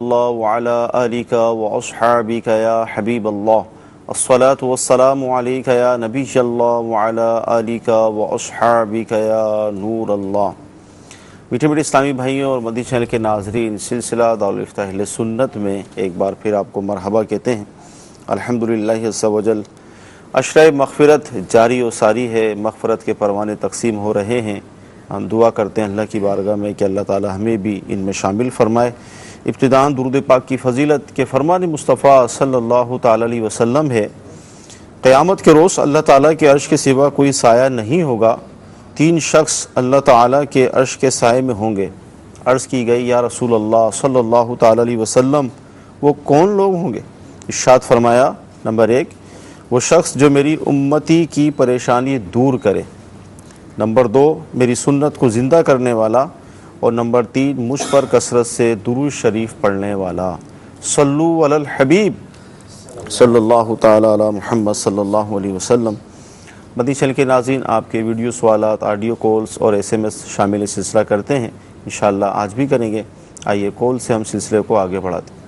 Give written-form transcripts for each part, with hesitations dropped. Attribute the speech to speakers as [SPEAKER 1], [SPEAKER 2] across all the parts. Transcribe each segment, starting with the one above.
[SPEAKER 1] اللہ وعلا آلک واصحابک یا حبیب اللہ الصلاۃ والسلام علیک یا نبی اللہ وعلا آلک واصحابک یا نور اللہ۔ میٹھے میٹھے اسلامی بھائیوں اور مدنی چینل کے ناظرین، سلسلہ دارالفتہ اہل سنت میں ایک بار پھر آپ کو مرحبا کہتے ہیں۔ الحمدللہ عز وجل عشرہ مغفرت جاری و ساری ہے، مغفرت کے پروانے تقسیم ہو رہے ہیں۔ ہم دعا کرتے ہیں اللہ کی بارگاہ میں کہ اللہ تعالی ہمیں بھی ان میں شامل فرمائے۔ ابتداءً درود پاک کی فضیلت کے فرمان مصطفیٰ صلی اللہ تعالی علیہ وسلم ہے، قیامت کے روز اللہ تعالیٰ کے عرش کے سوا کوئی سایہ نہیں ہوگا، تین شخص اللہ تعالیٰ کے عرش کے سائے میں ہوں گے۔ عرض کی گئی یا رسول اللہ صلی اللہ تعالی علیہ وسلم وہ کون لوگ ہوں گے؟ ارشاد فرمایا، نمبر 1 وہ شخص جو میری امتی کی پریشانی دور کرے، نمبر 2 میری سنت کو زندہ کرنے والا، اور نمبر 3 مجھ پر کثرت سے درود شریف پڑھنے والا۔ صلو علی الحبیب صلی اللہ تعالی علی محمد صلی اللہ علیہ وسلم۔ مدنی چینل کے ناظرین، آپ کے ویڈیو سوالات، آڈیو کالز اور SMS شامل سلسلہ کرتے ہیں، انشاءاللہ آج بھی کریں گے۔ آئیے کال سے ہم سلسلے کو آگے بڑھاتے ہیں۔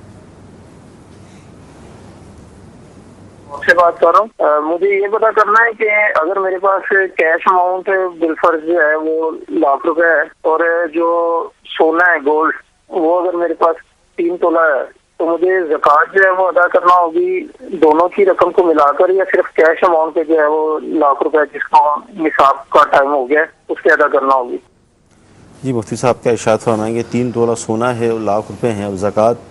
[SPEAKER 2] سے بات کر رہا ہوں، مجھے یہ پتا کرنا ہے کہ اگر میرے پاس کیش اماؤنٹ بالفرض جو ہے وہ ₹1,00,000 ہے، اور جو سونا ہے گولڈ وہ اگر میرے پاس 3 تولہ ہے، تو مجھے زکوٰۃ جو ہے وہ ادا کرنا ہوگی دونوں کی رقم کو ملا کر، یا صرف کیش اماؤنٹ پہ جو ہے وہ ₹1,00,000 جس کا نصاب کا ٹائم ہو گیا ہے اس کے ادا کرنا ہوگی؟
[SPEAKER 1] جی مفتی صاحب کیا ارشاد فرمائیں گے؟ 3 تولہ سونا ہے اور ₹1,00,000 ہیں، اور زکوٰۃ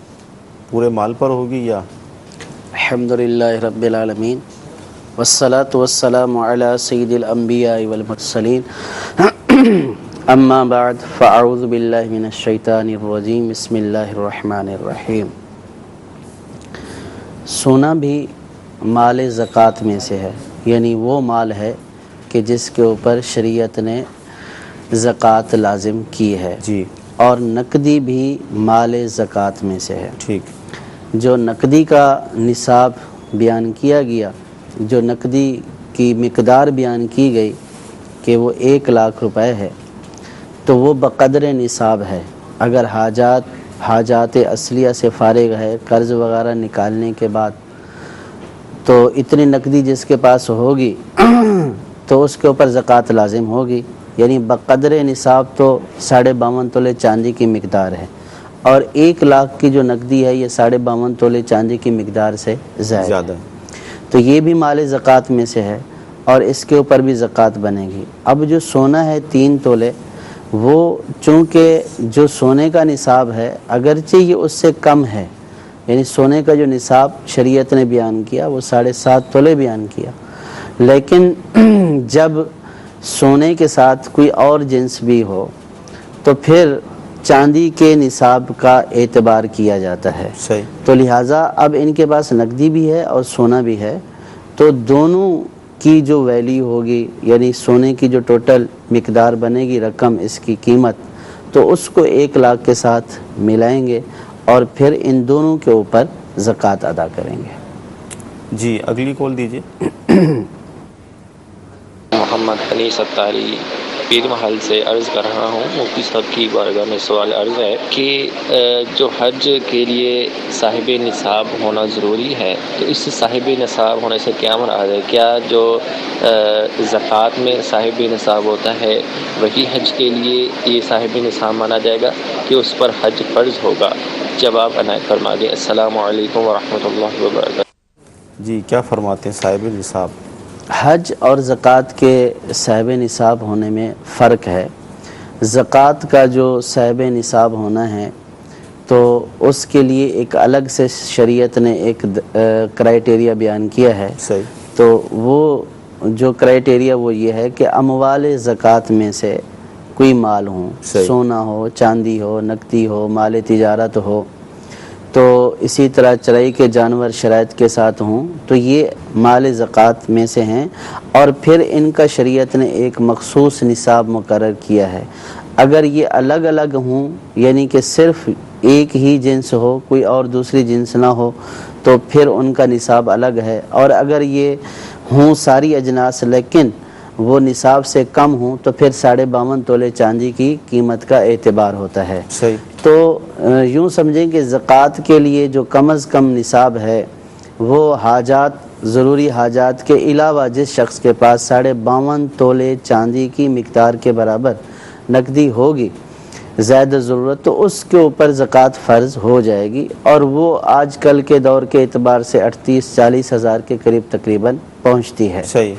[SPEAKER 1] پورے مال پر ہوگی یا؟
[SPEAKER 3] الحمدللہ رب العالمین والصلاة والسلام علی سید الانبیاء والمرسلین اما بعد فاعوذ باللہ من الشیطان الرجیم بسم اللہ الرحمن الرحیم۔ سونا بھی مال زکوٰۃ میں سے ہے، یعنی وہ مال ہے کہ جس کے اوپر شریعت نے زکوٰۃ لازم کی ہے،
[SPEAKER 1] جی، اور
[SPEAKER 3] نقدی بھی مال زکوٰۃ میں سے ہے۔
[SPEAKER 1] ٹھیک،
[SPEAKER 3] جو نقدی کا نصاب بیان کیا گیا، جو نقدی کی مقدار بیان کی گئی کہ وہ ₹1,00,000 ہے، تو وہ بقدر نصاب ہے۔ اگر حاجات اصلیہ سے فارغ ہے، قرض وغیرہ نکالنے کے بعد، تو اتنی نقدی جس کے پاس ہوگی تو اس کے اوپر زکوٰۃ لازم ہوگی، یعنی بقدر نصاب تو 52.5 تولے چاندی کی مقدار ہے، اور 1,00,000 کی جو نقدی ہے یہ 52.5 تولے چاندی کی مقدار سے زیادہ ہے، تو یہ بھی مال زکوٰۃ میں سے ہے، اور اس کے اوپر بھی زکوٰۃ بنے گی۔ اب جو سونا ہے 3 تولے، وہ چونکہ جو سونے کا نصاب ہے اگرچہ یہ اس سے کم ہے، یعنی سونے کا جو نصاب شریعت نے بیان کیا وہ 7.5 تولے بیان کیا، لیکن جب سونے کے ساتھ کوئی اور جنس بھی ہو تو پھر چاندی کے نصاب کا اعتبار کیا جاتا ہے۔
[SPEAKER 1] صحیح،
[SPEAKER 3] تو لہٰذا اب ان کے پاس نقدی بھی ہے اور سونا بھی ہے، تو دونوں کی جو ویلیو ہوگی، یعنی سونے کی جو ٹوٹل مقدار بنے گی، رقم، اس کی قیمت، تو اس کو 1,00,000 کے ساتھ ملائیں گے اور پھر ان دونوں کے اوپر زکوٰۃ ادا کریں گے۔
[SPEAKER 1] جی اگلی کال دیجیے۔
[SPEAKER 4] محمد علی ستاری پیر محل سے عرض کر رہا ہوں، مفتی صاحب کی بارگاہ میں سوال عرض ہے کہ جو حج کے لیے صاحب نصاب ہونا ضروری ہے، تو اس صاحب نصاب ہونے سے کیا مراد ہے؟ کیا جو زکوٰۃ میں صاحب نصاب ہوتا ہے وہی حج کے لیے یہ صاحب نصاب مانا جائے گا کہ اس پر حج فرض ہوگا؟ جواب عنایت فرما دیں۔ السلام علیکم ورحمۃ اللہ وبرکاتہ۔
[SPEAKER 1] جی کیا فرماتے ہیں صاحب نصاب؟
[SPEAKER 3] حج اور زکوٰۃ کے صاحب نصاب ہونے میں فرق ہے۔ زکوٰۃ کا جو صاحب نصاب ہونا ہے تو اس کے لیے ایک الگ سے شریعت نے ایک کرائیٹیریا بیان کیا ہے۔
[SPEAKER 1] صحیح،
[SPEAKER 3] تو وہ جو کرائیٹیریا وہ یہ ہے کہ اموال زکوٰۃ میں سے کوئی مال ہوں، سونا ہو، چاندی ہو، نقدی ہو، مال تجارت ہو، تو اسی طرح چرائی کے جانور شرائط کے ساتھ ہوں، تو یہ مال زکوٰۃ میں سے ہیں، اور پھر ان کا شریعت نے ایک مخصوص نصاب مقرر کیا ہے۔ اگر یہ الگ الگ ہوں، یعنی کہ صرف ایک ہی جنس ہو، کوئی اور دوسری جنس نہ ہو، تو پھر ان کا نصاب الگ ہے، اور اگر یہ ہوں ساری اجناس لیکن وہ نصاب سے کم ہوں تو پھر 52.5 تولے چاندی کی قیمت کا اعتبار ہوتا ہے۔
[SPEAKER 1] صحیح،
[SPEAKER 3] تو یوں سمجھیں کہ زکوٰۃ کے لیے جو کم از کم نصاب ہے وہ حاجات، ضروری حاجات کے علاوہ جس شخص کے پاس 52.5 تولے چاندی کی مقدار کے برابر نقدی ہوگی زیادہ ضرورت، تو اس کے اوپر زکوٰۃ فرض ہو جائے گی، اور وہ آج کل کے دور کے اعتبار سے 38-40 ہزار کے قریب تقریباً پہنچتی ہے۔
[SPEAKER 1] صحیح۔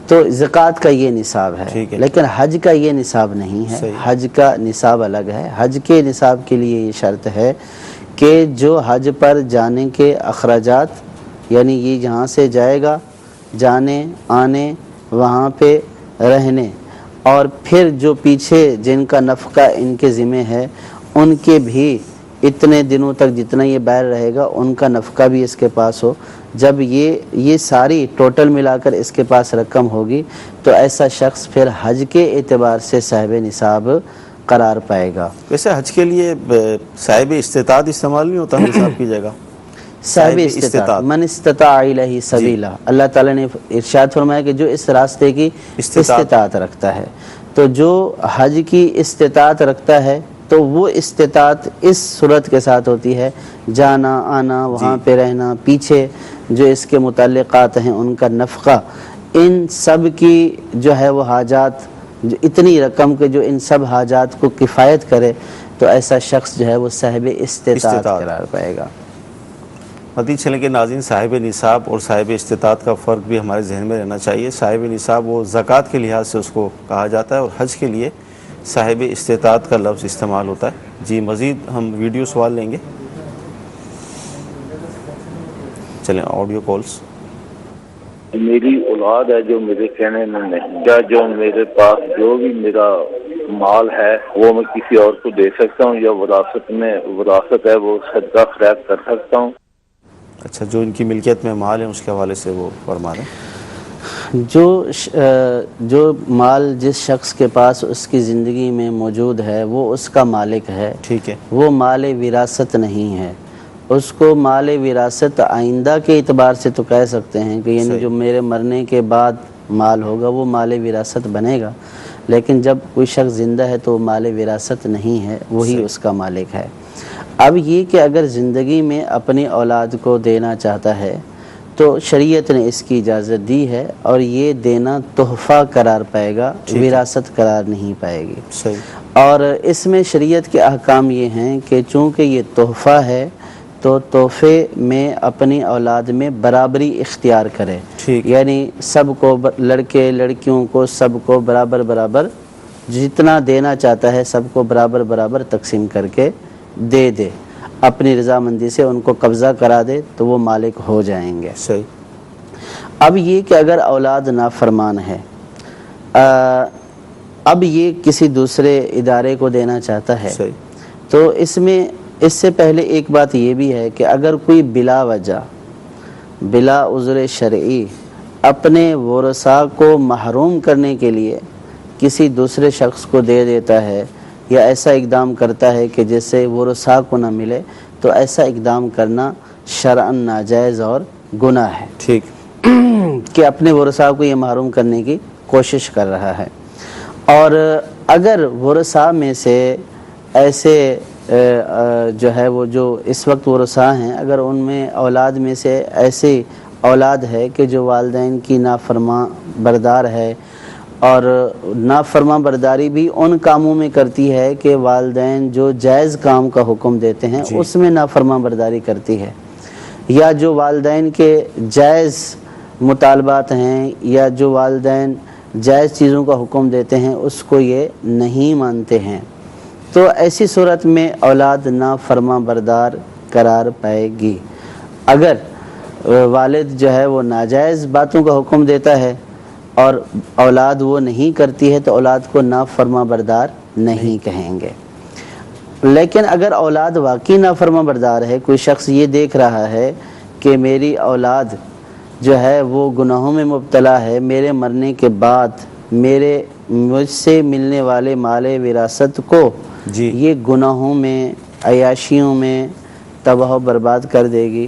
[SPEAKER 3] تو زکوٰۃ کا یہ نصاب ہے، لیکن حج کا یہ نصاب نہیں ہے، حج کا نصاب الگ ہے۔ حج کے نصاب کے لیے یہ شرط ہے کہ جو حج پر جانے کے اخراجات، یعنی یہ جہاں سے جائے گا، جانے آنے، وہاں پہ رہنے، اور پھر جو پیچھے جن کا نفقہ ان کے ذمہ ہے ان کے بھی اتنے دنوں تک جتنا یہ باہر رہے گا ان کا نفقہ بھی اس کے پاس ہو۔ جب یہ ساری ٹوٹل ملا کر اس کے پاس رقم ہوگی تو ایسا شخص پھر حج کے اعتبار سے صاحب نصاب قرار پائے گا۔
[SPEAKER 1] ویسے حج کے لیے صاحب استطاعت استعمال نہیں ہوتا نصاب کی جگہ؟
[SPEAKER 3] صاحب استطاعت، من استطاع الیہ سبیلا، اللہ تعالیٰ نے ارشاد فرمایا کہ جو اس راستے کی استطاعت رکھتا ہے، تو جو حج کی استطاعت رکھتا ہے تو وہ استطاعت اس صورت کے ساتھ ہوتی ہے، جانا آنا، وہاں پہ رہنا، پیچھے جو اس کے متعلقات ہیں ان کا نفقہ، ان سب کی جو ہے وہ حاجات، جو اتنی رقم کے جو ان سب حاجات کو کفایت کرے، تو ایسا شخص جو ہے وہ صاحب استطاعت قرار پائے گا۔
[SPEAKER 1] مزید چلیں کہ ناظرین، صاحب نصاب اور صاحب استطاعت کا فرق بھی ہمارے ذہن میں رہنا چاہیے۔ صاحب نصاب وہ زکوٰۃ کے لحاظ سے اس کو کہا جاتا ہے، اور حج کے لیے صاحب استطاعت کا لفظ استعمال ہوتا ہے۔ جی مزید ہم ویڈیو سوال لیں گے، چلیں آڈیو کالز۔
[SPEAKER 5] میری اولاد ہے جو میرے کہنے میں نہیں، کیا جو میرے پاس جو بھی میرا مال ہے وہ میں کسی اور کو دے سکتا ہوں، یا وراثت ہے وہ صدقہ خیرات کر سکتا ہوں؟
[SPEAKER 1] اچھا، جو ان کی ملکیت میں مال ہے اس کے حوالے سے وہ فرما رہے ہیں۔
[SPEAKER 3] جو مال جس شخص کے پاس اس کی زندگی میں موجود ہے وہ اس کا مالک ہے،
[SPEAKER 1] ٹھیک ہے، وہ
[SPEAKER 3] مال وراثت نہیں ہے۔ اس کو مال وراثت آئندہ کے اعتبار سے تو کہہ سکتے ہیں کہ یعنی جو میرے مرنے کے بعد مال ہوگا وہ مال وراثت بنے گا، لیکن جب کوئی شخص زندہ ہے تو مال وراثت نہیں ہے، وہی اس کا مالک ہے۔ اب یہ کہ اگر زندگی میں اپنی اولاد کو دینا چاہتا ہے تو شریعت نے اس کی اجازت دی ہے، اور یہ دینا تحفہ قرار پائے گا، وراثت قرار نہیں پائے گی۔ اور اس میں شریعت کے احکام یہ ہیں کہ چونکہ یہ تحفہ ہے تو تحفے میں اپنی اولاد میں برابری اختیار کرے، یعنی سب کو، لڑکے لڑکیوں کو سب کو برابر جتنا دینا چاہتا ہے سب کو برابر تقسیم کر کے دے اپنی رضامندی سے، ان کو قبضہ کرا دے تو وہ مالک ہو جائیں گے۔ اب یہ کہ اگر اولاد نافرمان ہے، اب یہ کسی دوسرے ادارے کو دینا چاہتا ہے، تو اس سے پہلے ایک بات یہ بھی ہے کہ اگر کوئی بلا وجہ، بلا عذر شرعی اپنے ورثاء کو محروم کرنے کے لیے کسی دوسرے شخص کو دے دیتا ہے، یا ایسا اقدام کرتا ہے کہ جس سے ورثاء کو نہ ملے، تو ایسا اقدام کرنا شرعاً ناجائز اور گناہ ہے، ٹھیک، کہ اپنے ورثاء کو یہ محروم کرنے کی کوشش کر رہا ہے۔ اور اگر ورثاء میں سے ایسے جو ہے وہ جو اس وقت ورثاء ہیں، اگر ان میں اولاد میں سے ایسی اولاد ہے کہ جو والدین کی نافرمان بردار ہے، اور نافرمان برداری بھی ان کاموں میں کرتی ہے کہ والدین جو جائز کام کا حکم دیتے ہیں اس میں نافرمان برداری کرتی ہے، یا جو والدین کے جائز مطالبات ہیں یا جو والدین جائز چیزوں کا حکم دیتے ہیں اس کو یہ نہیں مانتے ہیں، تو ایسی صورت میں اولاد نافرمان بردار قرار پائے گی۔ اگر والد جو ہے وہ ناجائز باتوں کا حکم دیتا ہے اور اولاد وہ نہیں کرتی ہے تو اولاد کو نافرما بردار نہیں کہیں گے۔ لیکن اگر اولاد واقعی نافرما بردار ہے، کوئی شخص یہ دیکھ رہا ہے کہ میری اولاد جو ہے وہ گناہوں میں مبتلا ہے، میرے مرنے کے بعد مجھ سے ملنے والے مال وراثت کو یہ گناہوں میں، عیاشیوں میں تباہ و برباد کر دے گی،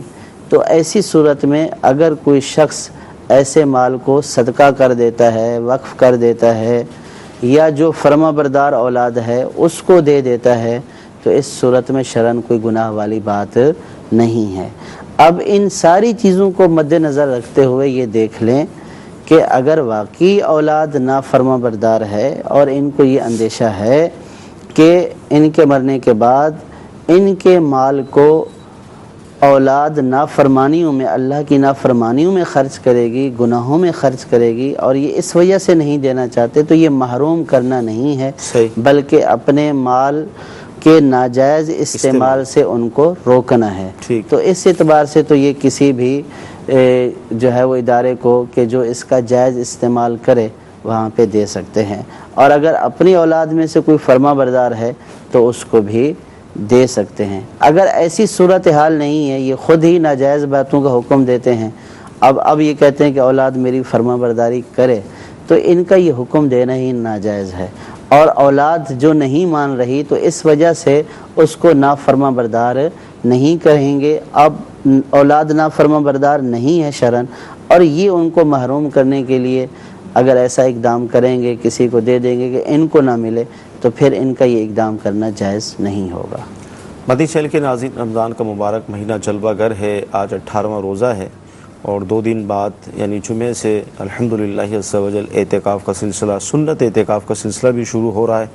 [SPEAKER 3] تو ایسی صورت میں اگر کوئی شخص ایسے مال کو صدقہ کر دیتا ہے، وقف کر دیتا ہے، یا جو فرما بردار اولاد ہے اس کو دے دیتا ہے، تو اس صورت میں شرعاً کوئی گناہ والی بات نہیں ہے۔ اب ان ساری چیزوں کو مد نظر رکھتے ہوئے یہ دیکھ لیں کہ اگر واقعی اولاد نافرما بردار ہے اور ان کو یہ اندیشہ ہے کہ ان کے مرنے کے بعد ان کے مال کو اولاد نافرمانیوں میں، اللہ کی نافرمانیوں میں خرچ کرے گی، گناہوں میں خرچ کرے گی، اور یہ اس وجہ سے نہیں دینا چاہتے، تو یہ محروم کرنا نہیں ہے، بلکہ اپنے مال کے ناجائز استعمال سے ان کو روکنا ہے۔ تو اس اعتبار سے تو یہ کسی بھی جو ہے وہ ادارے کو کہ جو اس کا جائز استعمال کرے وہاں پہ دے سکتے ہیں، اور اگر اپنی اولاد میں سے کوئی فرما بردار ہے تو اس کو بھی دے سکتے ہیں۔ اگر ایسی صورتحال نہیں ہے، یہ خود ہی ناجائز باتوں کا حکم دیتے ہیں، اب یہ کہتے ہیں کہ اولاد میری فرما برداری کرے، تو ان کا یہ حکم دینا ہی ناجائز ہے، اور اولاد جو نہیں مان رہی تو اس وجہ سے اس کو نافرما بردار نہیں کہیں گے۔ اب اولاد نافرما بردار نہیں ہے شرعاً، اور یہ ان کو محروم کرنے کے لیے اگر ایسا اقدام کریں گے، کسی کو دے دیں گے کہ ان کو نہ ملے، تو پھر ان کا یہ اقدام کرنا جائز نہیں ہوگا۔
[SPEAKER 1] مدنی چینل کے ناظرین، رمضان کا مبارک مہینہ جلوہ گر ہے، آج 18واں روزہ ہے، اور 2 دن بعد یعنی جمعے سے الحمدللہ عز و جل اعتکاف کا سلسلہ، سنت اعتکاف کا سلسلہ بھی شروع ہو رہا ہے۔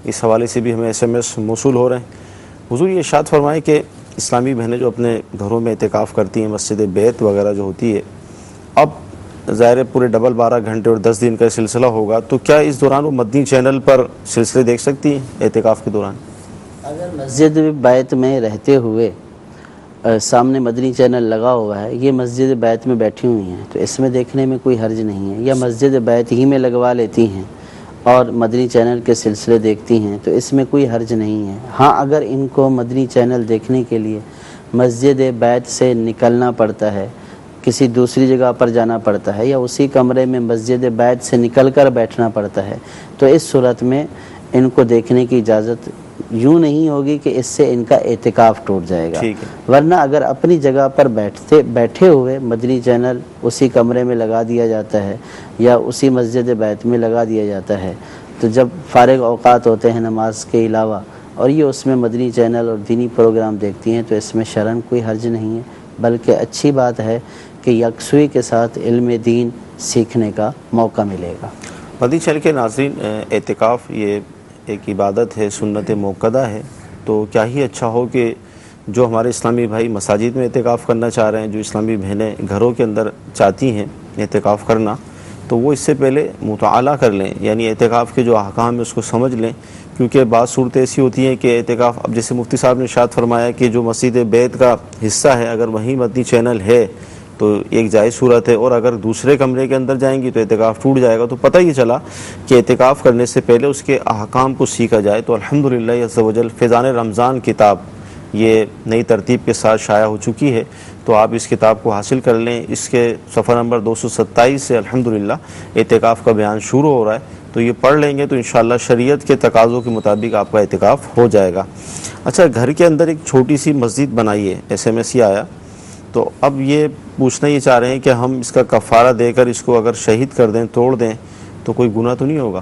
[SPEAKER 1] اس حوالے سے بھی ہمیں SMS موصول ہو رہے ہیں۔ حضور یہ ارشاد فرمائے کہ اسلامی بہنیں جو اپنے گھروں میں اعتکاف کرتی ہیں، مسجد بیت وغیرہ جو ہوتی ہے، اب ظاہر ہے پورے ڈبل 12 گھنٹے اور 10 دن کا سلسلہ ہوگا، تو کیا اس دوران وہ مدنی چینل پر سلسلے دیکھ سکتی ہیں اعتکاف کے دوران؟
[SPEAKER 3] اگر مسجد بیت میں رہتے ہوئے سامنے مدنی چینل لگا ہوا ہے، یہ مسجد بیت میں بیٹھی ہوئی ہیں، تو اس میں دیکھنے میں کوئی حرج نہیں ہے، یا مسجد بیت ہی میں لگوا لیتی ہیں اور مدنی چینل کے سلسلے دیکھتی ہیں، تو اس میں کوئی حرج نہیں ہے۔ ہاں اگر ان کو مدنی چینل دیکھنے کے لیے مسجد بیت سے نکلنا پڑتا ہے، کسی دوسری جگہ پر جانا پڑتا ہے، یا اسی کمرے میں مسجد بیت سے نکل کر بیٹھنا پڑتا ہے، تو اس صورت میں ان کو دیکھنے کی اجازت یوں نہیں ہوگی کہ اس سے ان کا اعتکاف ٹوٹ جائے گا۔ ورنہ اگر اپنی جگہ پر بیٹھے ہوئے مدنی چینل اسی کمرے میں لگا دیا جاتا ہے یا اسی مسجد بیت میں لگا دیا جاتا ہے، تو جب فارغ اوقات ہوتے ہیں نماز کے علاوہ اور یہ اس میں مدنی چینل اور دینی پروگرام دیکھتی ہیں، تو اس میں شرعاً کوئی حرج نہیں ہے، بلکہ اچھی بات ہے کہ یکسوئی کے ساتھ علم دین سیکھنے کا موقع ملے گا۔
[SPEAKER 1] مدنی چینل کے ناظرین، اعتکاف یہ ایک عبادت ہے، سنت موقدہ ہے، تو کیا ہی اچھا ہو کہ جو ہمارے اسلامی بھائی مساجد میں اعتکاف کرنا چاہ رہے ہیں، جو اسلامی بہنیں گھروں کے اندر چاہتی ہیں اعتکاف کرنا، تو وہ اس سے پہلے مطالعہ کر لیں، یعنی اعتکاف کے جو احکام ہیں اس کو سمجھ لیں، کیونکہ بعض صورتیں ایسی ہوتی ہیں کہ اعتکاف، اب جیسے مفتی صاحب نے ارشاد فرمایا کہ جو مسجد بیت کا حصہ ہے اگر وہیں مدنی چینل ہے تو ایک جائز صورت ہے، اور اگر دوسرے کمرے کے اندر جائیں گی تو اعتکاف ٹوٹ جائے گا۔ تو پتہ یہ چلا کہ اعتکاف کرنے سے پہلے اس کے احکام کو سیکھا جائے۔ تو الحمدللہ عز و جل فیضان رمضان کتاب یہ نئی ترتیب کے ساتھ شائع ہو چکی ہے، تو آپ اس کتاب کو حاصل کر لیں۔ اس کے صفحہ نمبر 227 سے الحمدللہ اعتکاف کا بیان شروع ہو رہا ہے، تو یہ پڑھ لیں گے تو انشاءاللہ شریعت کے تقاضوں کے مطابق آپ کا اعتکاف ہو جائے گا۔ اچھا، گھر کے اندر ایک چھوٹی سی مسجد بنائیے، SMS یہ آیا، تو اب یہ پوچھنا یہ چاہ رہے ہیں کہ ہم اس کا کفارہ دے کر اس کو اگر شہید کر دیں، توڑ دیں، تو کوئی گناہ تو نہیں ہوگا؟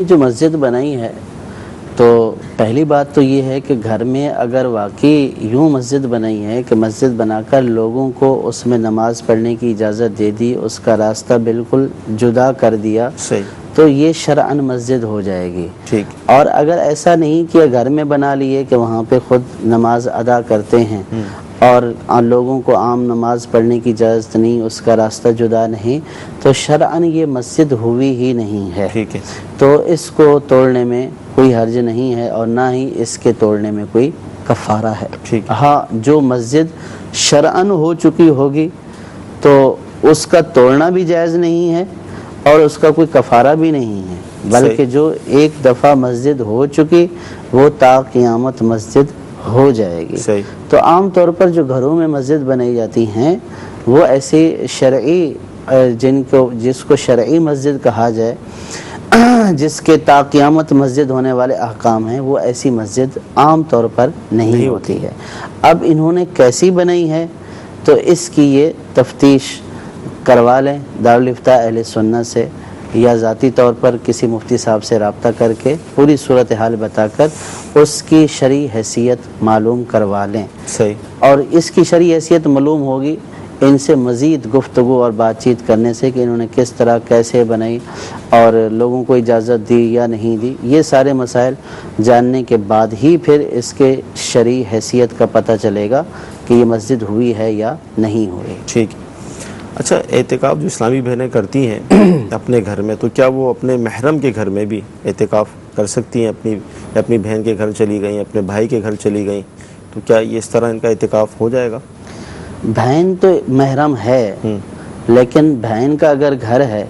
[SPEAKER 3] جو مسجد بنائی ہے تو پہلی بات تو یہ ہے کہ گھر میں اگر واقعی یوں مسجد بنائی ہے کہ مسجد بنا کر لوگوں کو اس میں نماز پڑھنے کی اجازت دے دی، اس کا راستہ بالکل جدا کر دیا، تو یہ شرعاً مسجد ہو جائے گی۔ اور اگر ایسا نہیں کہ گھر میں بنا لیے کہ وہاں پہ خود نماز ادا کرتے ہیں اور لوگوں کو عام نماز پڑھنے کی اجازت نہیں، اس کا راستہ جدا نہیں، تو شرعاً یہ مسجد ہوئی ہی نہیں ہے، تو اس کو توڑنے میں کوئی حرج نہیں ہے، اور نہ ہی اس کے توڑنے میں کوئی کفارہ ہے۔ ہاں، جو مسجد شرعاً ہو چکی ہوگی تو اس کا توڑنا بھی جائز نہیں ہے اور اس کا کوئی کفارہ بھی نہیں ہے، بلکہ جو ایک دفعہ مسجد ہو چکی وہ تا قیامت مسجد ہو جائے گی۔ تو عام طور پر جو گھروں میں مسجد بنائی جاتی ہیں وہ ایسی شرعی، جس کو شرعی مسجد کہا جائے، جس کے تا قیامت مسجد ہونے والے احکام ہیں، وہ ایسی مسجد عام طور پر نہیں ہوتی ہے۔ اب انہوں نے کیسی بنائی ہے تو اس کی یہ تفتیش کروا لیں دارالافتاء اہل سنت سے، یا ذاتی طور پر کسی مفتی صاحب سے رابطہ کر کے پوری صورتحال بتا کر اس کی شرعی حیثیت معلوم کروا لیں.
[SPEAKER 1] صحیح.
[SPEAKER 3] اور اس کی شرعی حیثیت معلوم ہوگی ان سے مزید گفتگو اور بات چیت کرنے سے کہ انہوں نے کس طرح کیسے بنائی اور لوگوں کو اجازت دی یا نہیں دی. یہ سارے مسائل جاننے کے بعد ہی پھر اس کے شرعی حیثیت کا پتہ چلے گا کہ یہ مسجد ہوئی ہے یا نہیں ہوئی.
[SPEAKER 1] ٹھیک. اچھا، اعتکاف جو اسلامی بہنیں کرتی ہیں اپنے گھر میں، تو کیا وہ اپنے محرم کے گھر میں بھی اعتکاف کر سکتی ہیں؟ اپنی بہن کے گھر چلی گئیں، اپنے بھائی کے گھر چلی گئیں، تو کیا یہ اس طرح ان کا اعتکاف ہو جائے گا؟
[SPEAKER 3] بہن تو محرم ہے، لیکن بہن کا اگر گھر ہے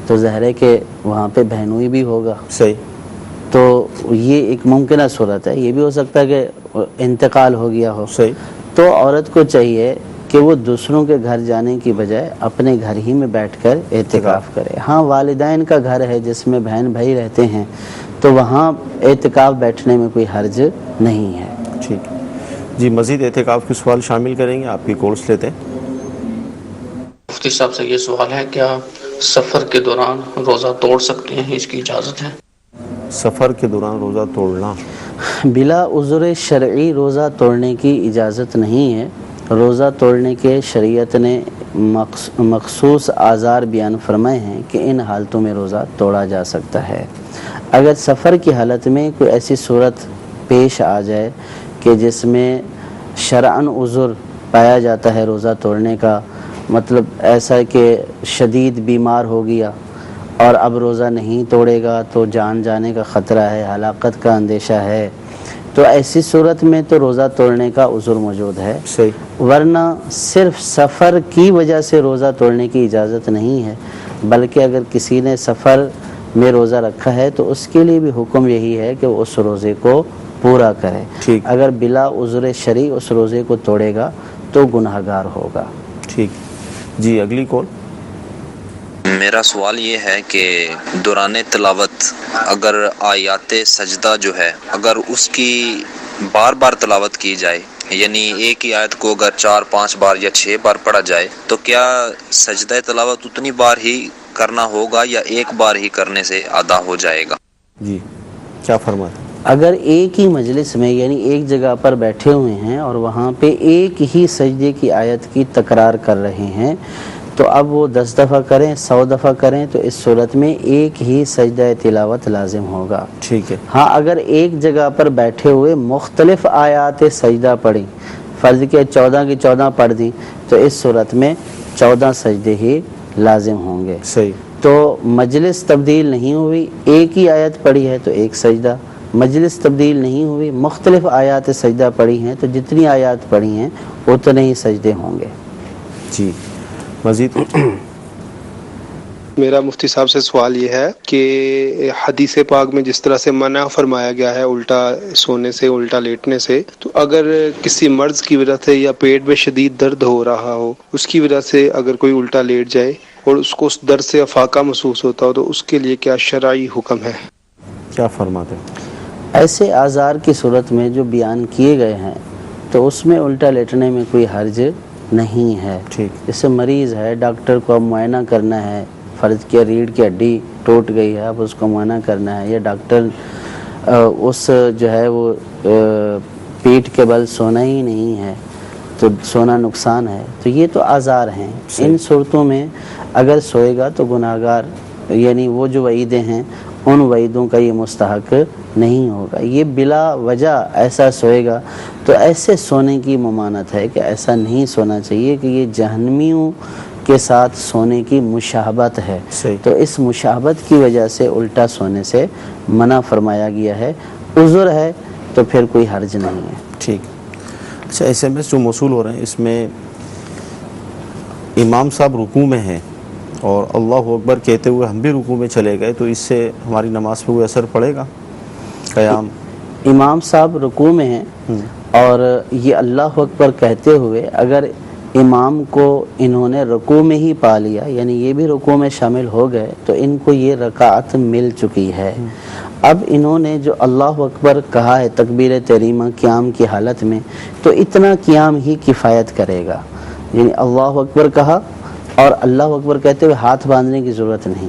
[SPEAKER 3] تو ظاہر ہے کہ وہاں پہ بہنوئی بھی ہوگا.
[SPEAKER 1] صحیح.
[SPEAKER 3] تو یہ ایک ممکنہ صورت ہے. یہ بھی ہو سکتا ہے کہ انتقال ہو گیا ہو.
[SPEAKER 1] صحیح.
[SPEAKER 3] تو عورت کو چاہیے کہ وہ دوسروں کے گھر جانے کی بجائے اپنے گھر ہی میں بیٹھ کر اعتکاف کرے. ہاں، والدین کا گھر ہے جس میں بہن بھائی رہتے ہیں تو وہاں اعتکاف بیٹھنے میں کوئی حرج نہیں ہے.
[SPEAKER 1] ٹھیک. جی، مزید اعتکاف کے سوال شامل کریں گے، آپ کی کورس لیتے ہیں.
[SPEAKER 6] مفتی صاحب سے یہ سوال ہے، کیا سفر کے دوران روزہ توڑ سکتے ہیں؟ اس کی اجازت ہے؟
[SPEAKER 1] سفر کے دوران روزہ توڑنا
[SPEAKER 3] بلا عذر شرعی روزہ توڑنے کی اجازت نہیں ہے. روزہ توڑنے کے شریعت نے مخصوص آزار بیان فرمائے ہیں کہ ان حالتوں میں روزہ توڑا جا سکتا ہے. اگر سفر کی حالت میں کوئی ایسی صورت پیش آ جائے کہ جس میں شرعاً عذر پایا جاتا ہے روزہ توڑنے کا، مطلب ایسا ہے کہ شدید بیمار ہو گیا اور اب روزہ نہیں توڑے گا تو جان جانے کا خطرہ ہے، ہلاکت کا اندیشہ ہے، تو ایسی صورت میں تو روزہ توڑنے کا عذر موجود ہے.
[SPEAKER 1] صحیح.
[SPEAKER 3] ورنہ صرف سفر کی وجہ سے روزہ توڑنے کی اجازت نہیں ہے، بلکہ اگر کسی نے سفر میں روزہ رکھا ہے تو اس کے لیے بھی حکم یہی ہے کہ وہ اس روزے کو پورا کرے.
[SPEAKER 1] ٹھیک.
[SPEAKER 3] اگر بلا عذر شرعی اس روزے کو توڑے گا تو گنہگار ہوگا.
[SPEAKER 1] ٹھیک. جی، اگلی کال.
[SPEAKER 7] میرا سوال یہ ہے کہ دوران تلاوت اگر آیات سجدہ جو ہے اگر اس کی بار بار تلاوت کی جائے، یعنی ایک ہی آیت کو اگر 4 5 بار یا 6 بار پڑھا جائے، تو کیا سجدہ تلاوت اتنی بار ہی کرنا ہوگا یا ایک بار ہی کرنے سے ادا ہو جائے گا؟
[SPEAKER 1] جی، کیا فرماتے ہیں؟
[SPEAKER 3] اگر ایک ہی مجلس میں یعنی ایک جگہ پر بیٹھے ہوئے ہیں اور وہاں پہ ایک ہی سجدے کی آیت کی تکرار کر رہے ہیں تو اب وہ 10 دفعہ کریں 100 دفعہ کریں تو اس صورت میں ایک ہی سجدہ تلاوت لازم ہوگا.
[SPEAKER 1] ٹھیک ہے.
[SPEAKER 3] ہاں، اگر ایک جگہ پر بیٹھے ہوئے مختلف آیات سجدہ پڑھی، فرض کے 14 کی 14 پڑھ دیں تو اس صورت میں 14 سجدے ہی لازم ہوں گے.
[SPEAKER 1] صحیح.
[SPEAKER 3] تو مجلس تبدیل نہیں ہوئی، ایک ہی آیت پڑھی ہے تو ایک سجدہ، مجلس تبدیل نہیں ہوئی، مختلف آیات سجدہ پڑھی ہیں تو جتنی آیات پڑھی ہیں اتنے ہی سجدے ہوں گے.
[SPEAKER 1] جی، مزید.
[SPEAKER 8] میرا مفتی صاحب سے سوال یہ ہے کہ حدیث پاک میں جس طرح سے منع فرمایا گیا ہے الٹا سونے سے، الٹا لیٹنے سے، تو اگر کسی مرض کی وجہ سے یا پیٹ میں شدید درد ہو رہا ہو، اس کی وجہ سے اگر کوئی الٹا لیٹ جائے اور اس کو اس درد سے افاقہ محسوس ہوتا ہو تو اس کے لیے کیا شرعی حکم ہے؟
[SPEAKER 1] کیا فرماتے ہیں؟
[SPEAKER 3] ایسے آزار کی صورت میں جو بیان کیے گئے ہیں تو اس میں الٹا لیٹنے میں کوئی حرج نہیں ہے.
[SPEAKER 1] ٹھیک.
[SPEAKER 3] جیسے مریض ہے، ڈاکٹر کو اب معائنہ کرنا ہے، فرض کیا ریڑھ کی ہڈی ٹوٹ گئی ہے، اب اس کو معائنہ کرنا ہے، یا ڈاکٹر اس جو ہے وہ پیٹھ کے بل سونا ہی نہیں ہے تو سونا نقصان ہے، تو یہ تو آزار ہیں. ان صورتوں میں اگر سوئے گا تو گناہگار، یعنی وہ جو وعیدیں ہیں ان وعیدوں کا یہ مستحق نہیں ہوگا. یہ بلا وجہ ایسا سوئے گا تو ایسے سونے کی ممانعت ہے کہ ایسا نہیں سونا چاہیے کہ یہ جہنمیوں کے ساتھ سونے کی مشابہت ہے. تو اس مشابہت کی وجہ سے الٹا سونے سے منع فرمایا گیا ہے. عذر ہے تو پھر کوئی حرج نہیں ہے.
[SPEAKER 1] ٹھیک. اچھا، SMS جو موصول ہو رہے ہیں اس میں امام صاحب رکوع میں ہیں اور اللہ اکبر کہتے ہوئے ہم بھی رکوع میں چلے گئے تو اس سے ہماری نماز پہ کوئی اثر پڑے گا؟ قیام
[SPEAKER 3] امام صاحب رکوع میں ہیں اور یہ اللہ اکبر کہتے ہوئے اگر امام کو انہوں نے رکوع میں ہی پا لیا، یعنی یہ بھی رکوع میں شامل ہو گئے، تو ان کو یہ رکعت مل چکی ہے. اب انہوں نے جو اللہ اکبر کہا ہے تکبیر تحریمہ قیام کی حالت میں، تو اتنا قیام ہی کفایت کرے گا. یعنی اللہ اکبر کہا اور اللہ اکبر کہتے ہوئے ہاتھ باندھنے کی ضرورت نہیں،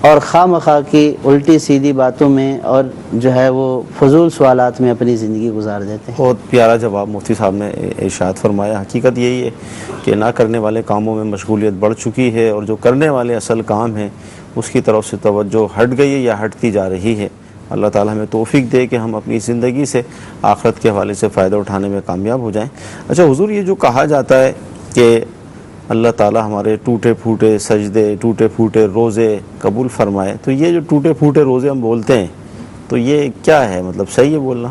[SPEAKER 3] اور خواہ مخواہ کی الٹی سیدھی باتوں میں اور جو ہے وہ فضول سوالات میں اپنی زندگی گزار دیتے ہیں۔
[SPEAKER 1] بہت پیارا جواب مفتی صاحب نے ارشاد فرمایا۔ حقیقت یہی ہے کہ نہ کرنے والے کاموں میں مشغولیت بڑھ چکی ہے، اور جو کرنے والے اصل کام ہیں اس کی طرف سے توجہ ہٹ گئی ہے یا ہٹتی جا رہی ہے۔ اللہ تعالیٰ ہمیں توفیق دے کہ ہم اپنی زندگی سے آخرت کے حوالے سے فائدہ اٹھانے میں کامیاب ہو جائیں۔ اچھا حضور، یہ جو کہا جاتا ہے کہ اللہ تعالیٰ ہمارے ٹوٹے پھوٹے سجدے، ٹوٹے پھوٹے روزے قبول فرمائے، تو یہ جو ٹوٹے پھوٹے روزے ہم بولتے ہیں تو یہ کیا ہے؟ مطلب صحیح ہے بولنا؟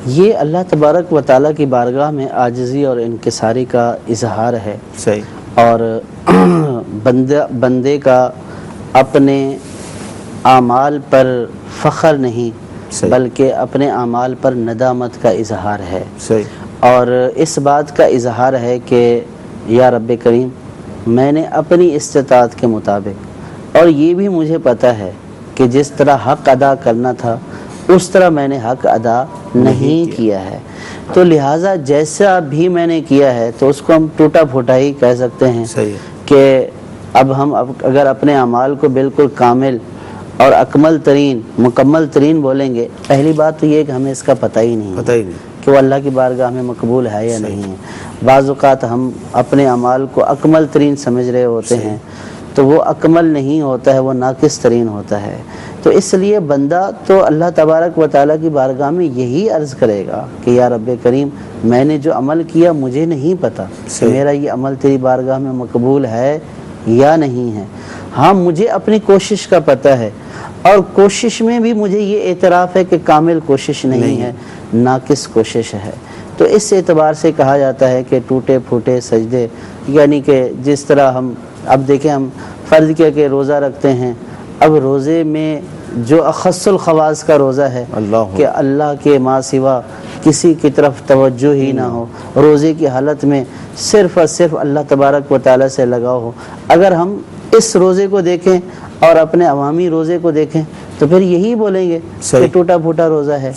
[SPEAKER 3] یہ اللہ تبارک و تعالیٰ کی بارگاہ میں عاجزی اور انکساری کا اظہار ہے۔
[SPEAKER 1] صحیح۔
[SPEAKER 3] اور بندے کا اپنے اعمال پر فخر نہیں بلکہ اپنے اعمال پر ندامت کا اظہار ہے۔
[SPEAKER 1] صحیح۔
[SPEAKER 3] اور اس بات کا اظہار ہے کہ یا رب کریم، میں نے اپنی استطاعت کے مطابق، اور یہ بھی مجھے پتہ ہے کہ جس طرح حق ادا کرنا تھا اس طرح میں نے حق ادا نہیں کیا ہے، تو لہٰذا جیسا بھی میں نے کیا ہے تو اس کو ہم ٹوٹا پھوٹا ہی کہہ سکتے ہیں کہ اب ہم اگر اپنے اعمال کو بالکل کامل اور اکمل ترین مکمل ترین بولیں گے، پہلی بات تو یہ کہ ہمیں اس کا پتہ ہی نہیں کہ وہ اللہ کی بارگاہ میں مقبول ہے یا نہیں ہے۔ بعض اوقات ہم اپنے اعمال کو اکمل ترین سمجھ رہے ہوتے ہیں تو وہ اکمل نہیں ہوتا ہے، وہ ناقص ترین ہوتا ہے۔ تو اس لیے بندہ تو اللہ تبارک و تعالیٰ کی بارگاہ میں یہی عرض کرے گا کہ یا رب کریم، میں نے جو عمل کیا مجھے نہیں پتہ کہ میرا یہ عمل تیری بارگاہ میں مقبول ہے یا نہیں ہے۔ ہاں، مجھے اپنی کوشش کا پتہ ہے، اور کوشش میں بھی مجھے یہ اعتراف ہے کہ کامل کوشش نہیں ہے، ناقص کوشش ہے۔ تو اس اعتبار سے کہا جاتا ہے کہ ٹوٹے پھوٹے سجدے، یعنی کہ جس طرح ہم اب دیکھیں، ہم فرض کیا کہ روزہ رکھتے ہیں، اب روزے میں جو اخص الخواص کا روزہ ہے کہ اللہ کے ماں سوا کسی کی طرف توجہ ہی نہ ہو، روزے کی حالت میں صرف اور صرف اللہ تبارک و تعالیٰ سے لگاؤ ہو، اگر ہم اس روزے کو دیکھیں اور اپنے عوامی روزے کو دیکھیں تو پھر یہی بولیں گے کہ ٹوٹا پھوٹا روزہ ہے۔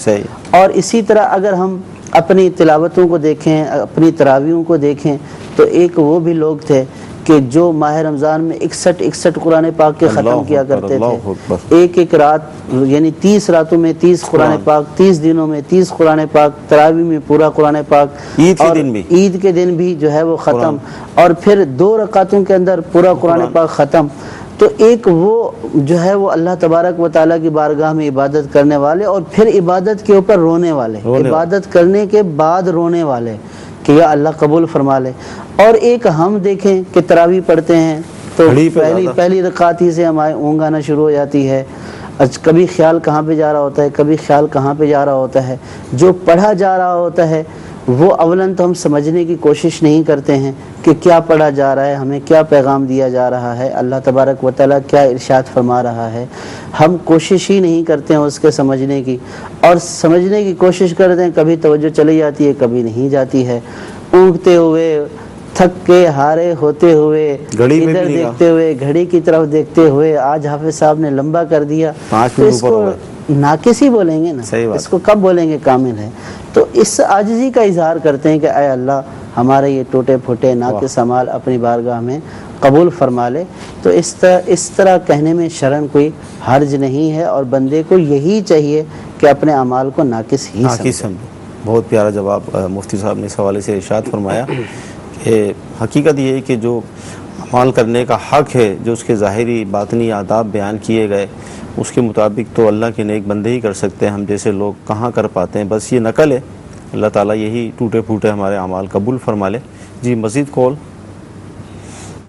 [SPEAKER 3] اور اسی طرح اگر ہم اپنی تلاوتوں کو دیکھیں، اپنی تراویحوں کو دیکھیں، تو ایک وہ بھی لوگ تھے کہ جو ماہ رمضان میں 61 قرآن پاک کے ختم کیا کرتے تھے، ایک رات، یعنی 30 راتوں میں 30 قرآن پاک، 30 دنوں میں 30 قرآن پاک، تراویح میں پورا قرآن پاک، عید کے دن بھی جو ہے وہ ختم، اور پھر 2 رکعتوں کے اندر پورا قرآن پاک ختم۔ تو ایک وہ جو ہے وہ اللہ تبارک و تعالیٰ کی بارگاہ میں عبادت کرنے والے، اور پھر عبادت کے اوپر رونے والے، عبادت کرنے کے بعد رونے والے کہ یا اللہ قبول فرما لے۔ اور ایک ہم دیکھیں کہ تراویح پڑھتے ہیں تو پہلی رکعت ہی سے ہمارے اونگ آنا شروع ہو جاتی ہے، کبھی خیال کہاں پہ جا رہا ہوتا ہے، کبھی خیال کہاں پہ جا رہا ہوتا ہے، جو پڑھا جا رہا ہوتا ہے وہ اولاً تو ہم سمجھنے کی کوشش نہیں کرتے ہیں کہ کیا پڑھا جا رہا ہے، ہمیں کیا پیغام دیا جا رہا ہے، اللہ تبارک و تعالیٰ کیا ارشاد فرما رہا ہے، ہم کوشش ہی نہیں کرتے ہیں اس کے سمجھنے کی، اور سمجھنے کی کوشش کرتے ہیں کبھی توجہ چلی جاتی ہے کبھی نہیں جاتی ہے، اونگتے ہوئے، تھک کے ہارے ہوتے ہوئے، ادھر دیکھتے ہوئے، گھڑی کی طرف دیکھتے ہوئے، آج حافظ صاحب نے لمبا کر دیا، تو اس کو ناقص ہی بولیں گے نا، اس کو کب بولیں گے کامل ہے؟ تو اس عاجزی کا اظہار کرتے ہیں کہ اے اللہ، ہمارے یہ ٹوٹے پھوٹے ناقص اعمال اپنی بارگاہ میں قبول فرما لے۔ تو اس طرح کہنے میں شرن کوئی حرج نہیں ہے، اور بندے کو یہی چاہیے کہ اپنے اعمال کو ناقص ہی سمجھے۔
[SPEAKER 1] بہت پیارا جواب مفتی صاحب نے اس حوالے سے ارشاد فرمایا کہ حقیقت یہ ہے کہ جو عمل کرنے کا حق ہے، جو اس کے ظاہری باطنی آداب بیان کیے گئے، اس کے مطابق تو اللہ کے نیک بندے ہی کر سکتے ہیں، ہم جیسے لوگ کہاں کر پاتے ہیں، بس یہ نقل ہے۔ اللہ تعالیٰ یہی ٹوٹے پھوٹے ہمارے اعمال قبول فرما لے۔ جی مزید کال۔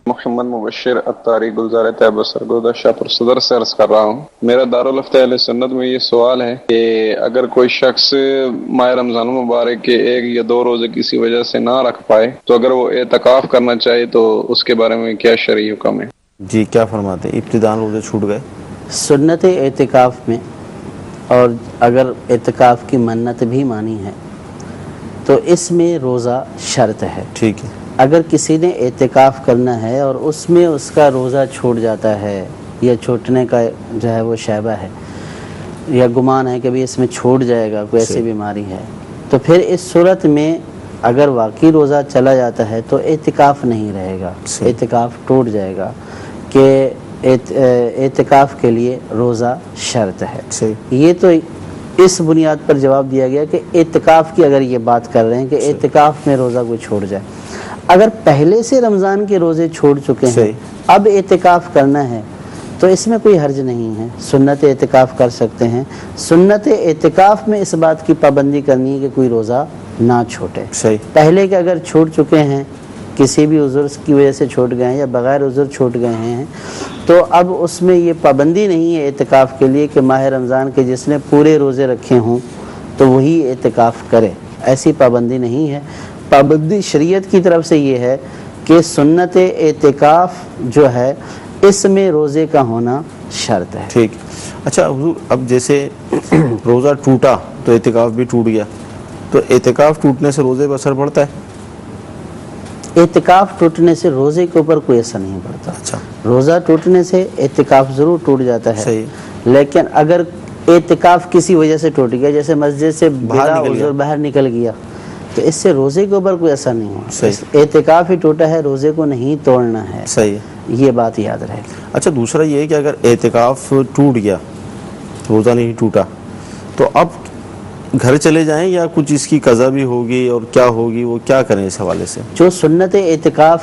[SPEAKER 9] محمد مبشر اتاری گلزار طیبہ سرگودہ شاہپور صدر سے عرض کر رہا ہوں۔ میرا دارالفتہ اہل سنت میں یہ سوال ہے کہ اگر کوئی شخص ماہ رمضان مبارک کے 1 یا 2 روزے کسی وجہ سے نہ رکھ پائے تو اگر وہ اعتکاف کرنا چاہے تو اس کے بارے میں کیا شرعی حکم ہے؟
[SPEAKER 1] جی کیا فرماتے ہیں؟ ابتداء روزے چھوٹ گئے،
[SPEAKER 3] سنت اعتکاف میں، اور اگر اعتکاف کی منت بھی مانی ہے تو اس میں روزہ شرط ہے۔
[SPEAKER 1] ٹھیک ہے۔
[SPEAKER 3] اگر کسی نے اعتکاف کرنا ہے اور اس میں اس کا روزہ چھوٹ جاتا ہے، یا چھوٹنے کا جو ہے وہ شائبہ ہے، یا گمان ہے کہ بھی اس میں چھوٹ جائے گا، کوئی ایسی بیماری ہے، تو پھر اس صورت میں اگر واقعی روزہ چلا جاتا ہے تو اعتکاف نہیں رہے گا، اعتکاف ٹوٹ جائے گا۔ کہ اعتکاف کے لیے روزہ شرط ہے. یہ تو اس بنیاد پر جواب دیا گیا کہ اعتکاف کی اگر یہ بات کر رہے ہیں کہ اعتکاف میں روزہ کوئی چھوڑ جائے. اگر پہلے سے رمضان کے روزے چھوڑ چکے ہیں اب اعتکاف کرنا ہے تو اس میں کوئی حرج نہیں ہے, سنت اعتکاف کر سکتے ہیں. سنت اعتکاف میں اس بات کی پابندی کرنی ہے کہ کوئی روزہ نہ چھوٹے. پہلے کے اگر چھوٹ چکے ہیں, کسی بھی عذر کی وجہ سے چھوٹ گئے ہیں یا بغیر عذر چھوٹ گئے ہیں, تو اب اس میں یہ پابندی نہیں ہے اعتکاف کے لیے کہ ماہ رمضان کے جس نے پورے روزے رکھے ہوں تو وہی اعتکاف کرے. ایسی پابندی نہیں ہے. پابندی شریعت کی طرف سے یہ ہے کہ سنت اعتکاف جو ہے اس میں روزے کا ہونا شرط ہے.
[SPEAKER 1] ٹھیک. اچھا حضور, اب جیسے روزہ ٹوٹا تو اعتکاف بھی ٹوٹ گیا, تو اعتکاف ٹوٹنے سے روزے پر اثر پڑتا ہے؟
[SPEAKER 3] اعتکاف ٹوٹنے سے روزے کے اوپر کوئی اثر نہیں پڑتا.
[SPEAKER 1] اچھا.
[SPEAKER 3] روزہ ٹوٹنے سے اعتکاف ضرور ٹوٹ جاتا ہے.
[SPEAKER 1] صحیح.
[SPEAKER 3] لیکن اگر اعتکاف کسی وجہ سے ٹوٹ گیا, جیسے مسجد سے باہر نکل گیا, تو اس سے روزے کے اوپر کوئی اثر نہیں ہوا. اعتکاف ہی ٹوٹا ہے, روزے کو نہیں توڑنا ہے.
[SPEAKER 1] صحیح,
[SPEAKER 3] یہ بات یاد رہے.
[SPEAKER 1] اچھا, دوسرا یہ ہے کہ اگر اعتکاف ٹوٹ گیا, روزہ نہیں ٹوٹا, تو اب گھر چلے جائیں یا کچھ اس کی قضا بھی ہوگی, اور کیا ہوگی, وہ کیا کریں اس حوالے سے؟
[SPEAKER 3] جو سنت اعتکاف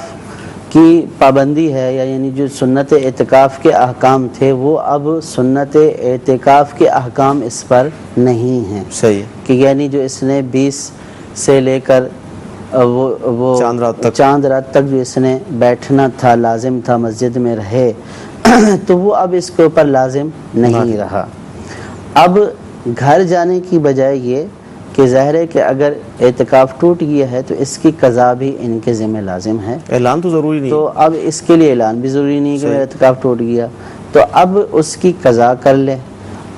[SPEAKER 3] کی پابندی ہے, یعنی جو سنت اعتکاف کے احکام تھے, وہ اب سنت اعتکاف کے احکام اس پر نہیں ہیں.
[SPEAKER 1] صحیح.
[SPEAKER 3] کہ یعنی جو اس نے 20 سے لے کر وہ چاند رات تک جو اس نے بیٹھنا تھا, لازم تھا مسجد میں رہے, تو وہ اب اس کے اوپر لازم نہیں رہا. اب گھر جانے کی بجائے یہ کہ ظاہر ہے کہ اگر اعتکاف ٹوٹ گیا ہے تو اس کی قضا بھی ان کے ذمہ لازم ہے.
[SPEAKER 1] اعلان تو ضروری نہیں,
[SPEAKER 3] تو اب اس کے لیے اعلان بھی ضروری نہیں کہ اعتکاف ٹوٹ گیا, تو اب اس کی قضا کر لے.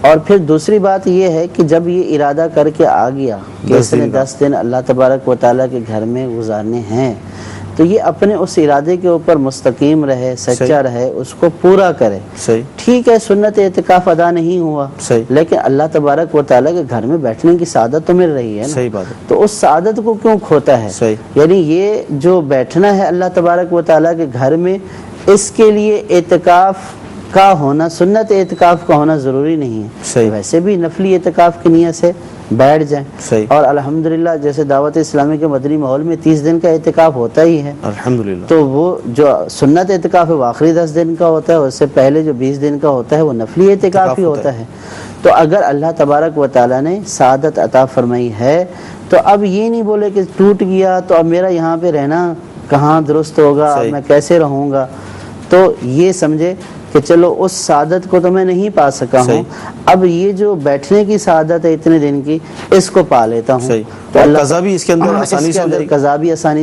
[SPEAKER 3] اور پھر دوسری بات یہ ہے کہ جب یہ ارادہ کر کے آ گیا کہ اس نے 10 دن اللہ تبارک و تعالیٰ کے گھر میں گزارنے ہیں, تو یہ اپنے اس ارادے کے اوپر مستقیم رہے, سچا رہے, اس کو پورا کرے. ٹھیک ہے, سنت اعتکاف ادا نہیں ہوا, لیکن اللہ تبارک و تعالیٰ کے گھر میں بیٹھنے کی سعادت تو مل رہی ہے نا.
[SPEAKER 1] صحیح بات ہے.
[SPEAKER 3] تو اس سعادت کو کیوں کھوتا ہے؟ یعنی یہ جو بیٹھنا ہے اللہ تبارک و تعالیٰ کے گھر میں, اس کے لیے اعتکاف کا ہونا, سنت اعتکاف کا ہونا ضروری نہیں ہے. ویسے بھی نفلی اعتکاف کی نیت سے بیٹھ جائیں. اور الحمدللہ جیسے دعوت اسلامی کے مدنی ماحول میں 30 دن کا اعتکاف ہوتا ہی ہے الحمدللہ, تو وہ جو سنت اعتکاف ہے وہ آخری 10 دن کا ہوتا ہے, اس سے پہلے جو 20 دن کا ہوتا ہے وہ نفلی اعتکاف ہی ہوتا ہے. تو اگر اللہ تبارک و تعالیٰ نے سعادت عطا فرمائی ہے, تو اب یہ نہیں بولے کہ ٹوٹ گیا تو اب میرا یہاں پہ رہنا کہاں درست ہوگا, میں کیسے رہوں گا. تو یہ سمجھے کہ چلو اس سعادت کو تو میں نہیں پا سکا ہوں, اب یہ جو بیٹھنے کی سعادت ہے اتنے دن کی, اس کو پا لیتا ہوں. تو
[SPEAKER 1] قضا بھی اس کے اندر
[SPEAKER 3] آسانی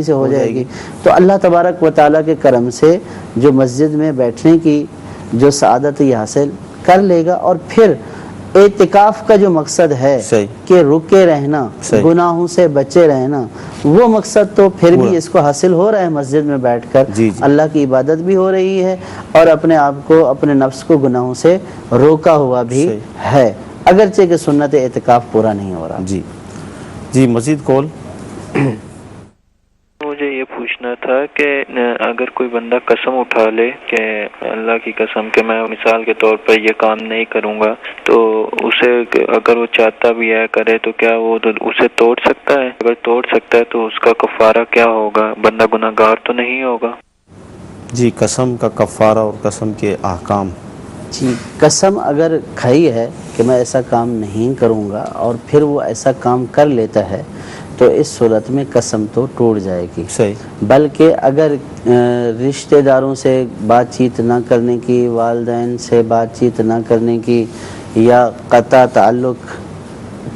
[SPEAKER 3] سے ہو جائے گی. تو اللہ تبارک و تعالیٰ کے کرم سے جو مسجد میں بیٹھنے کی جو سعادت یہ حاصل کر لے گا. اور پھر اعتکاف کا جو مقصد ہے کہ رکے رہنا, گناہوں سے بچے رہنا, وہ مقصد تو پھر بھی اس کو حاصل ہو رہا ہے مسجد میں بیٹھ کر. اللہ کی عبادت بھی ہو رہی ہے اور اپنے آپ کو, اپنے نفس کو گناہوں سے روکا ہوا بھی ہے, اگرچہ کہ سنت اعتکاف پورا نہیں ہو رہا.
[SPEAKER 1] جی مزید کال.
[SPEAKER 10] مجھے یہ پوچھنا تھا کہ اگر کوئی بندہ قسم اٹھا لے کہ اللہ کی قسم کہ میں مثال کے طور پر یہ کام نہیں کروں گا, تو اسے اگر وہ چاہتا بھی ہے کرے تو کیا وہ اسے توڑ سکتا ہے؟ اگر توڑ سکتا ہے تو اس کا کفارہ کیا ہوگا؟ بندہ گناہ گار تو نہیں ہوگا؟
[SPEAKER 1] جی, قسم کا کفارہ اور قسم کے احکام.
[SPEAKER 3] جی, قسم اگر کھائی ہے کہ میں ایسا کام نہیں کروں گا اور پھر وہ ایسا کام کر لیتا ہے, تو اس صورت میں قسم تو ٹوٹ جائے گی. بلکہ اگر رشتہ داروں سے بات چیت نہ کرنے کی, والدین سے بات چیت نہ کرنے کی, یا قطع تعلق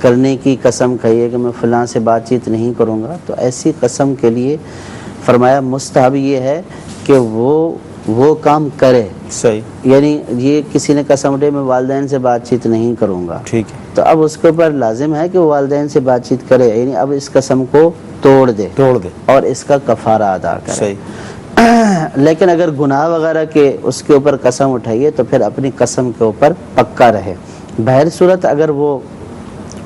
[SPEAKER 3] کرنے کی قسم کھائی ہے کہ میں فلاں سے بات چیت نہیں کروں گا, تو ایسی قسم کے لیے فرمایا مستحب یہ ہے کہ وہ کام کرے. یعنی یہ کسی نے قسم اٹھے میں والدین سے بات چیت نہیں کروں گا,
[SPEAKER 1] ٹھیک ہے,
[SPEAKER 3] تو اب اس کے اوپر لازم ہے کہ وہ والدین سے بات چیت کرے, یعنی اب اس قسم کو توڑ دے اور اس کا کفارہ ادا کرے. لیکن اگر گناہ وغیرہ کے اس کے اوپر قسم اٹھائیے تو پھر اپنی قسم کے اوپر پکا رہے. بہر صورت اگر وہ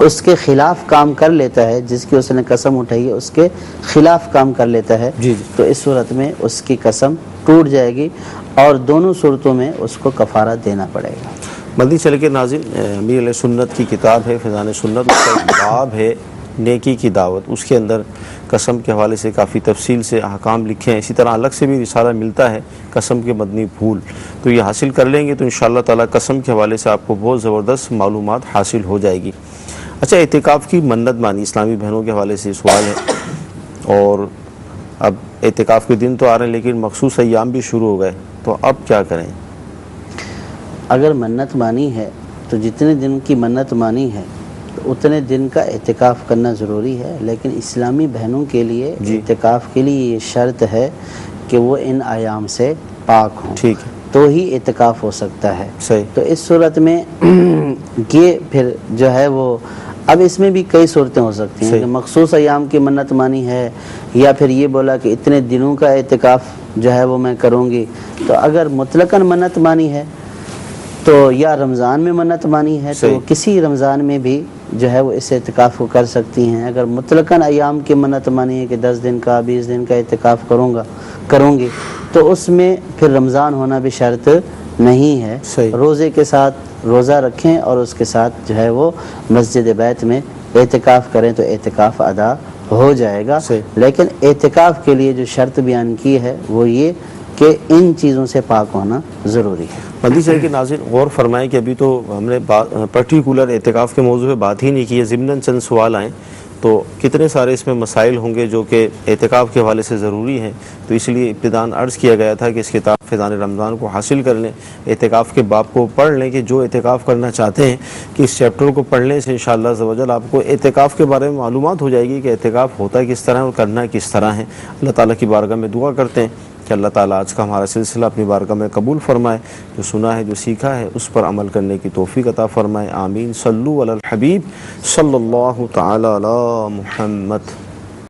[SPEAKER 3] اس کے خلاف کام کر لیتا ہے, جس کی اس نے قسم اٹھائی ہے اس کے خلاف کام کر لیتا ہے, تو اس صورت میں اس کی قسم ٹوٹ جائے گی. اور دونوں صورتوں میں اس کو کفارہ دینا پڑے گا۔
[SPEAKER 1] مدنی چل کے ناظرین، امیر علیہ سنت کی کتاب ہے فیضان سنت، اس کا ایک باب ہے نیکی کی دعوت، اس کے اندر قسم کے حوالے سے کافی تفصیل سے احکام لکھے ہیں۔ اسی طرح الگ سے بھی رسالہ ملتا ہے قسم کے مدنی پھول، تو یہ حاصل کر لیں گے تو انشاءاللہ تعالیٰ قسم کے حوالے سے آپ کو بہت زبردست معلومات حاصل ہو جائے گی۔ اچھا، اعتکاف کی منت مانی اسلامی بہنوں کے حوالے سے سوال ہے، اور اب اعتکاف کے دن تو آ رہے ہیں لیکن مخصوص ایام بھی شروع ہو گئے، تو اب کیا کریں؟
[SPEAKER 3] اگر منت مانی ہے تو جتنے دن کی منت مانی ہے تو اتنے دن کا اعتکاف کرنا ضروری ہے، لیکن اسلامی بہنوں کے لیے اعتکاف کے لیے یہ شرط ہے کہ وہ ان ایام سے پاک ہوں،
[SPEAKER 1] ٹھیک ہے،
[SPEAKER 3] تو ہی اعتکاف ہو سکتا ہے۔
[SPEAKER 1] صحیح۔
[SPEAKER 3] تو اس صورت میں یہ پھر جو ہے وہ اب اس میں بھی کئی صورتیں ہو سکتی ہیں کہ مخصوص ایام کی منت مانی ہے، یا پھر یہ بولا کہ اتنے دنوں کا اعتکاف جو ہے وہ میں کروں گی۔ تو اگر مطلقاً منت مانی ہے تو یا رمضان میں منت مانی ہے تو کسی رمضان میں بھی جو ہے وہ اس اعتکاف کو کر سکتی ہیں۔ اگر مطلقاً ایام کی منت مانی ہے کہ 10 دن کا 20 دن کا اعتکاف کروں گی تو اس میں پھر رمضان ہونا بھی شرط نہیں ہے۔ روزے کے ساتھ روزہ رکھیں اور اس کے ساتھ جو ہے وہ مسجد بیت میں اعتکاف کریں تو اعتکاف ادا ہو جائے گا۔ لیکن اعتکاف کے لیے جو شرط بیان کی ہے وہ یہ کہ ان چیزوں سے پاک ہونا ضروری ہے۔
[SPEAKER 1] مدنی چینل کے ناظرین غور فرمائیں کہ ابھی تو ہم نے پرٹیکولر اعتکاف کے موضوع پہ بات ہی نہیں کی ہے، ضمناً چند سوال آئیں تو کتنے سارے اس میں مسائل ہوں گے جو کہ اعتکاف کے حوالے سے ضروری ہیں، تو اس لیے ابتداً عرض کیا گیا تھا کہ اس کتاب فیضان رمضان کو حاصل کر لیں، اعتکاف کے باب کو پڑھ لیں کہ جو اعتکاف کرنا چاہتے ہیں کہ اس چیپٹر کو پڑھنے سے انشاءاللہ عز و جل آپ کو اعتکاف کے بارے میں معلومات ہو جائے گی کہ اعتکاف ہوتا کس طرح اور کرنا کس طرح ہے۔ اللہ تعالیٰ کی بارگاہ میں دعا کرتے ہیں کہ اللہ تعالیٰ آج کا ہمارا سلسلہ اپنی بارگاہ میں قبول فرمائے، جو سنا ہے جو سیکھا ہے اس پر عمل کرنے کی توفیق عطا فرمائے، آمین۔ صلو علی الحبیب صلی اللہ تعالی علی محمد۔